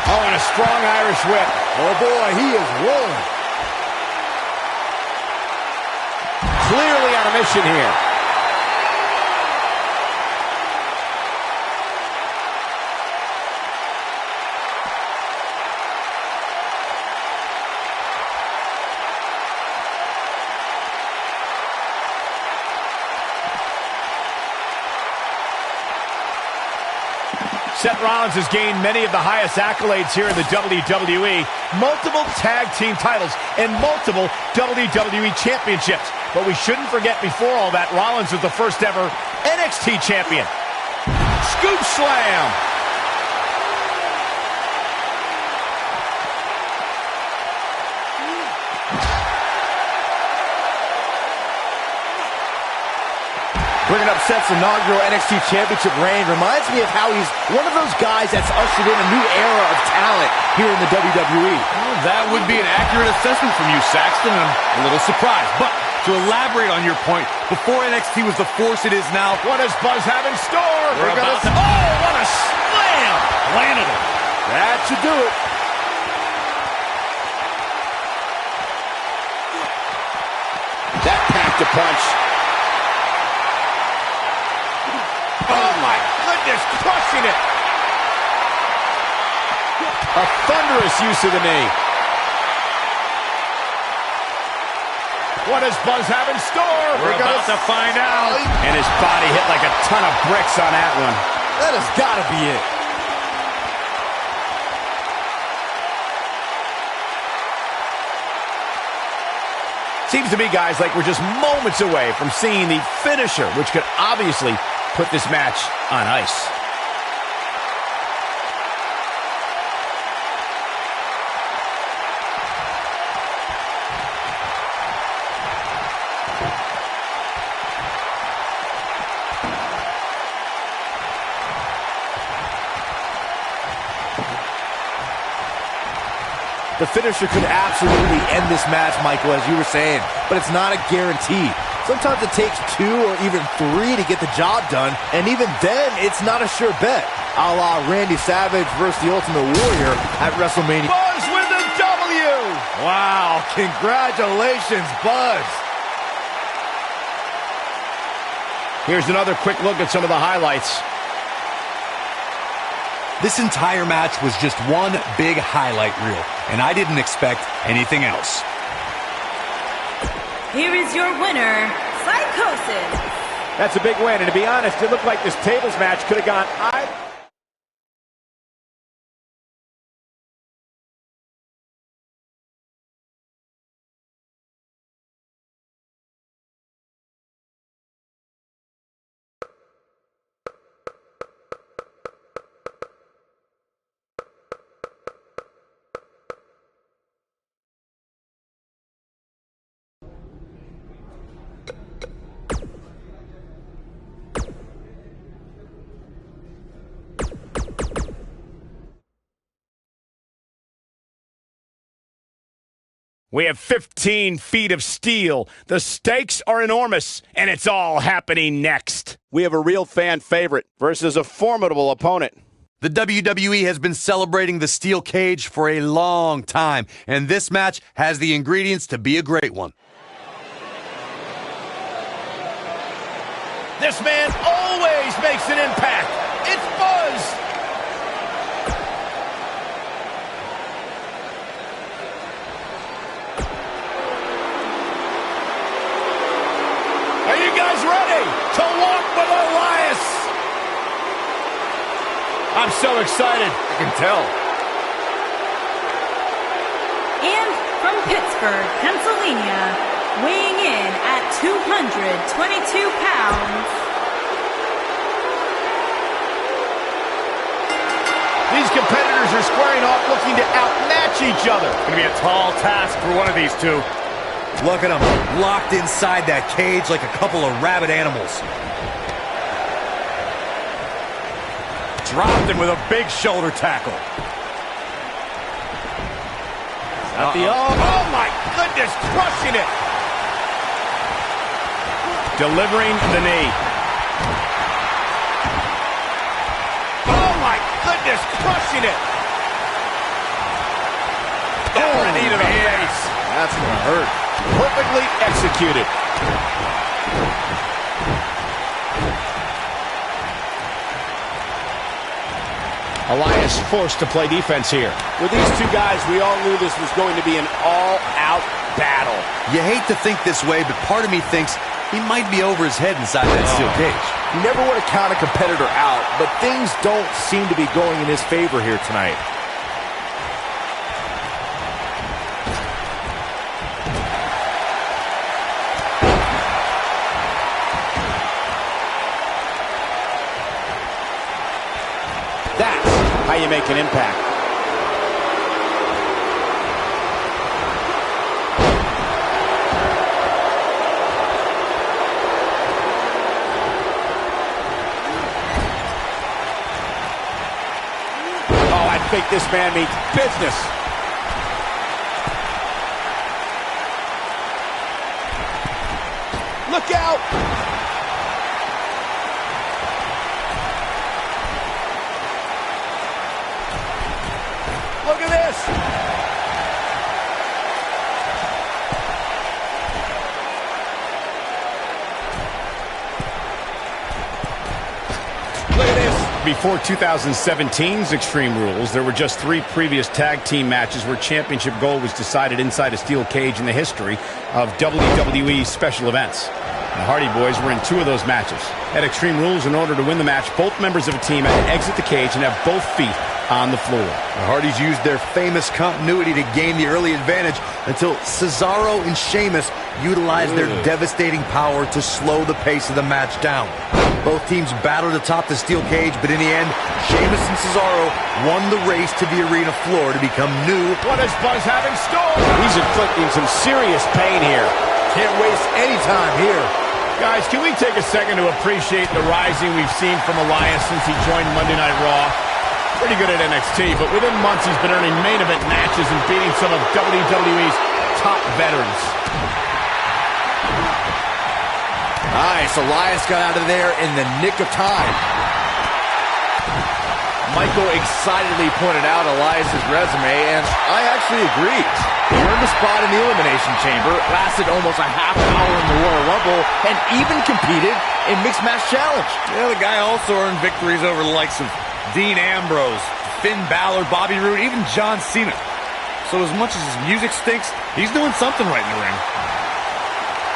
Oh, and a strong Irish whip. Oh, boy, he is rolling. Clearly on a mission here. Seth Rollins has gained many of the highest accolades here in the WWE, multiple tag team titles, and multiple WWE championships. But we shouldn't forget, before all that, Rollins was the first ever NXT champion. Scoop slam. Bringing up Seth's inaugural NXT Championship reign reminds me of how he's one of those guys that's ushered in a new era of talent here in the WWE. Well, that would be an accurate assessment from you, Saxton, and I'm a little surprised. But to elaborate on your point, before NXT was the force it is now, What does Buzz have in store? We're about to- Oh, what a slam! landed it. That should do it. That packed a punch. Oh, my goodness, crushing it. A thunderous use of the knee. What does Buzz have in store? We're about to find out. And his body hit like a ton of bricks on that one. That has got to be it. Seems to me, guys, like we're just moments away from seeing the finisher, which could obviously put this match on ice. The finisher could absolutely end this match, Michael, as you were saying, but it's not a guarantee. Sometimes it takes 2 or even 3 to get the job done, and even then, it's not a sure bet. A la Randy Savage versus the Ultimate Warrior at WrestleMania. Buzz with a W! Wow, congratulations, Buzz. Here's another quick look at some of the highlights. This entire match was just one big highlight reel, and I didn't expect anything else. Here is your winner, Psychosis. That's a big win, and to be honest, it looked like this tables match could have gone either. We have 15 feet of steel. The stakes are enormous, and it's all happening next. We have a real fan favorite versus a formidable opponent. The WWE has been celebrating the steel cage for a long time, and this match has the ingredients to be a great one. This man always makes an impact. It's Buzz. Are you guys ready to walk with Elias? I'm so excited. I can tell. And from Pittsburgh, Pennsylvania, weighing in at 222 pounds, These competitors are squaring off looking to outmatch each other. It's going to be a tall task for one of these two. Look at them, locked inside that cage like a couple of rabid animals. Dropped him with a big shoulder tackle. Oh my goodness, crushing it. Delivering the knee. Oh my goodness, crushing it. that's going to hurt. Perfectly executed. Elias forced to play defense here. With these two guys, we all knew this was going to be an all-out battle. You hate to think this way, but part of me thinks he might be over his head inside that steel cage. You never want to count a competitor out, but things don't seem to be going in his favor here tonight. That's how you make an impact. Oh, I think this man means business. Look out! Look at this! Look at this! Before 2017's Extreme Rules, there were just 3 previous tag team matches where championship gold was decided inside a steel cage in the history of WWE special events. The Hardy Boys were in 2 of those matches. At Extreme Rules, in order to win the match, both members of a team had to exit the cage and have both feet on the floor. The Hardys used their famous continuity to gain the early advantage until Cesaro and Sheamus utilized their devastating power to slow the pace of the match down. Both teams battled atop the steel cage, but in the end, Sheamus and Cesaro won the race to the arena floor to become new. What does Buzz have in store? He's inflicting some serious pain here. Can't waste any time here. Guys, can we take a second to appreciate the rising we've seen from Elias since he joined Monday Night Raw? Pretty good at NXT, but within months he's been earning main event matches and beating some of WWE's top veterans. Nice, Elias got out of there in the nick of time. Michael excitedly pointed out Elias' resume, and I actually agree. He earned a spot in the Elimination Chamber, lasted almost a half hour in the Royal Rumble, and even competed in Mixed Match Challenge. Yeah, the guy also earned victories over the likes of Dean Ambrose, Finn Balor, Bobby Roode, even John Cena. So as much as his music stinks, he's doing something right in the ring.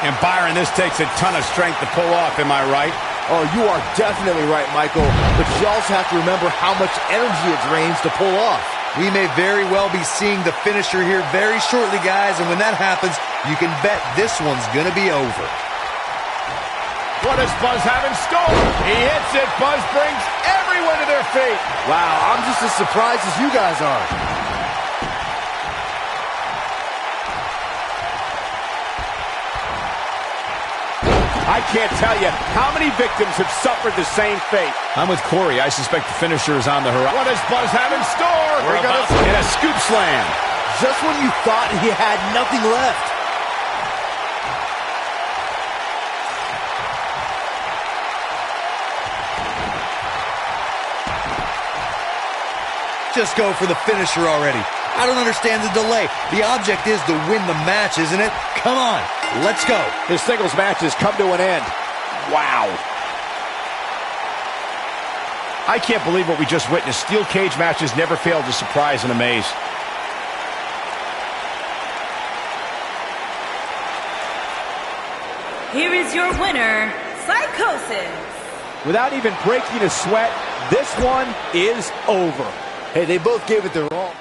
And Byron, this takes a ton of strength to pull off, am I right? Oh, you are definitely right, Michael, but you also have to remember how much energy it drains to pull off. We may very well be seeing the finisher here very shortly, guys, and when that happens, you can bet this one's gonna be over. What does Buzz have in store? He hits it. Buzz brings everyone to their feet. Wow, I'm just as surprised as you guys are. I can't tell you how many victims have suffered the same fate. I'm with Corey. I suspect the finisher is on the horizon. What does Buzz have in store? We're about to get a scoop slam. Just when you thought he had nothing left. Just go for the finisher already. I don't understand the delay. The object is to win the match, isn't it? Come on, let's go. His singles match has come to an end. Wow. I can't believe what we just witnessed. Steel cage matches never fail to surprise and amaze. Here is your winner, Psychosis. Without even breaking a sweat, this one is over. Hey, they both gave it their all.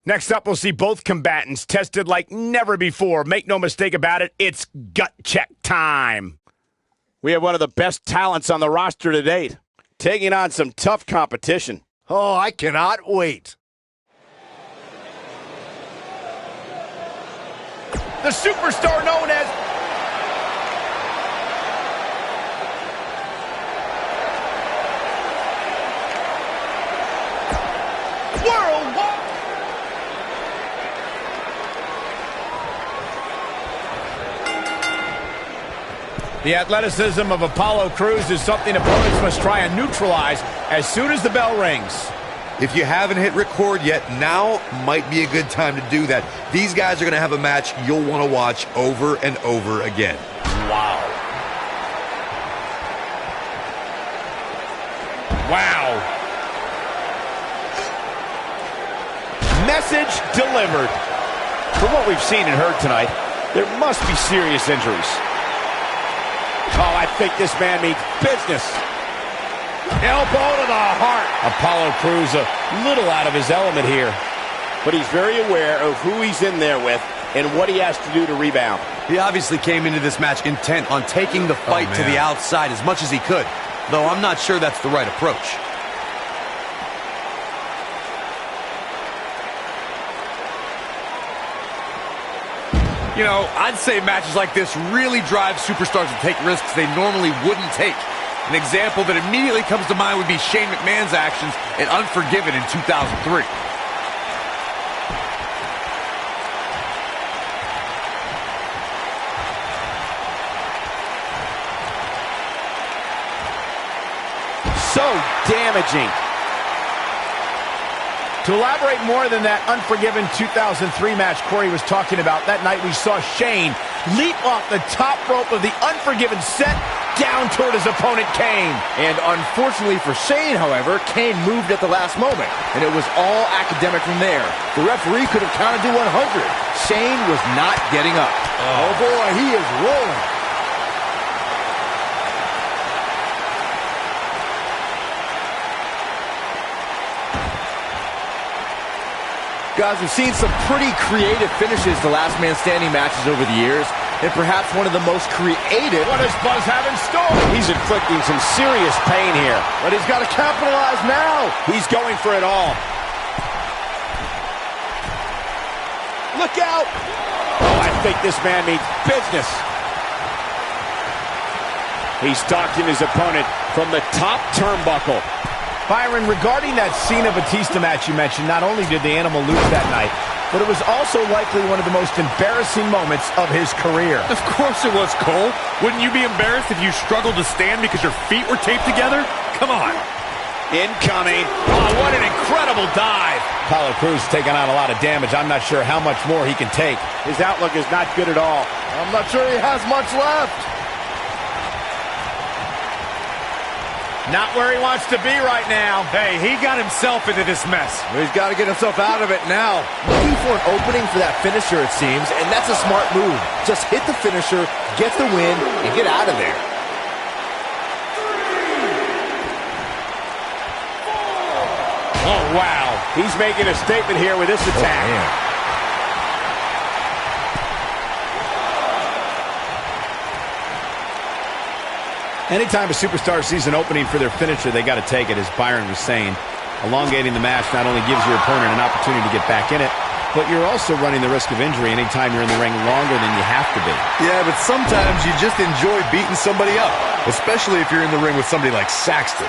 Next up, we'll see both combatants tested like never before. Make no mistake about it, it's gut check time. We have one of the best talents on the roster to date, taking on some tough competition. Oh, I cannot wait. The superstar known as Worldwide. The athleticism of Apollo Crews is something opponents must try and neutralize as soon as the bell rings. If you haven't hit record yet, now might be a good time to do that. These guys are going to have a match you'll want to watch over and over again. Wow. Wow. Message delivered. From what we've seen and heard tonight, there must be serious injuries. Oh, I think this man means business. Elbow to the heart. Apollo Crews a little out of his element here. But he's very aware of who he's in there with and what he has to do to rebound. He obviously came into this match intent on taking the fight to the outside as much as he could, though I'm not sure that's the right approach. You know, I'd say matches like this really drive superstars to take risks they normally wouldn't take. An example that immediately comes to mind would be Shane McMahon's actions in Unforgiven in 2003. So damaging. To elaborate more than that Unforgiven 2003 match Corey was talking about, that night we saw Shane leap off the top rope of the Unforgiven set down toward his opponent Kane. And unfortunately for Shane, however, Kane moved at the last moment, and it was all academic from there. The referee could have counted to 100. Shane was not getting up. Oh boy, he is rolling. Guys, we've seen some pretty creative finishes to last man standing matches over the years, and perhaps one of the most creative. What does Buzz have in store? He's inflicting some serious pain here. But he's got to capitalize now. He's going for it all. Look out! Oh, I think this man means business. He's stalking his opponent from the top turnbuckle. Byron, regarding that Cena Batista match you mentioned, not only did the Animal lose that night, but it was also likely one of the most embarrassing moments of his career. Of course it was, Cole. Wouldn't you be embarrassed if you struggled to stand because your feet were taped together? Come on. Incoming. Oh, what an incredible dive. Apollo Crews taking on a lot of damage. I'm not sure how much more he can take. His outlook is not good at all. I'm not sure he has much left. Not where he wants to be right now. Hey, he got himself into this mess. He's got to get himself out of it now. Looking for an opening for that finisher, it seems, and that's a smart move. Just hit the finisher, get the win, and get out of there. Oh, wow. He's making a statement here with this attack. Oh, Anytime a superstar sees an opening for their finisher, they got to take it, as Byron was saying. Elongating the match not only gives your opponent an opportunity to get back in it, but you're also running the risk of injury anytime you're in the ring longer than you have to be. Yeah, but sometimes you just enjoy beating somebody up, especially if you're in the ring with somebody like Saxton.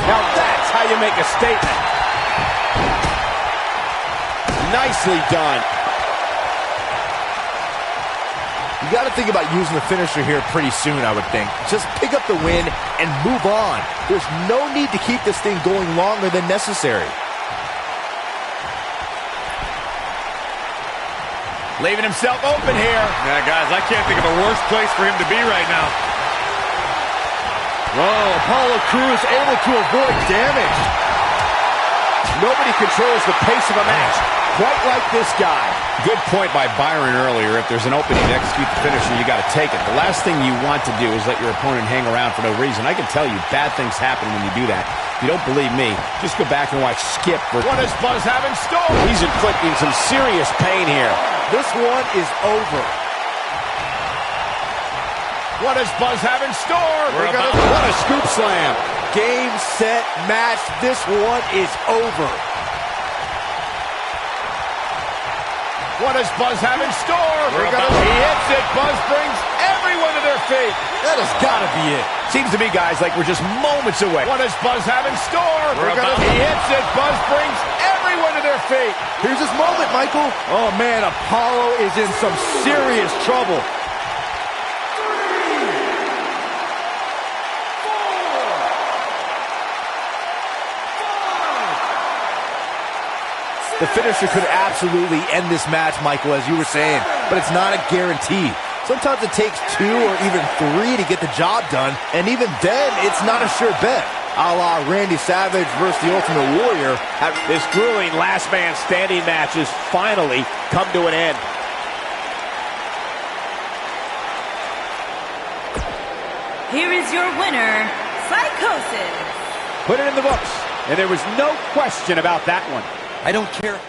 Now that's how you make a statement. Nicely done. You got to think about using the finisher here pretty soon, I would think. Just pick up the win and move on. There's no need to keep this thing going longer than necessary. Leaving himself open here. Yeah, guys, I can't think of a worse place for him to be right now. Oh, Apollo Crews able to avoid damage. Nobody controls the pace of a match quite like this guy. Good point by Byron earlier. If there's an opening to execute the finisher, you got to take it. The last thing you want to do is let your opponent hang around for no reason. I can tell you, bad things happen when you do that. If you don't believe me, just go back and watch Skip. What does Buzz have in store? He's inflicting some serious pain here. This one is over. What does Buzz have in store? What a scoop slam. Game, set, match. This one is over. What does Buzz have in store? He hits it. Buzz brings everyone to their feet. That has got to be it. Seems to me, guys, like we're just moments away. What does Buzz have in store? He hits it. Buzz brings everyone to their feet. Here's his moment, Michael. Oh, man, Apollo is in some serious trouble. The finisher could absolutely end this match, Michael, as you were saying, but it's not a guarantee. Sometimes it takes 2 or even 3 to get the job done, and even then, it's not a sure bet. A la Randy Savage versus the Ultimate Warrior. This grueling last man standing match has finally come to an end. Here is your winner, Psychosis. Put it in the books, and there was no question about that one. I don't care.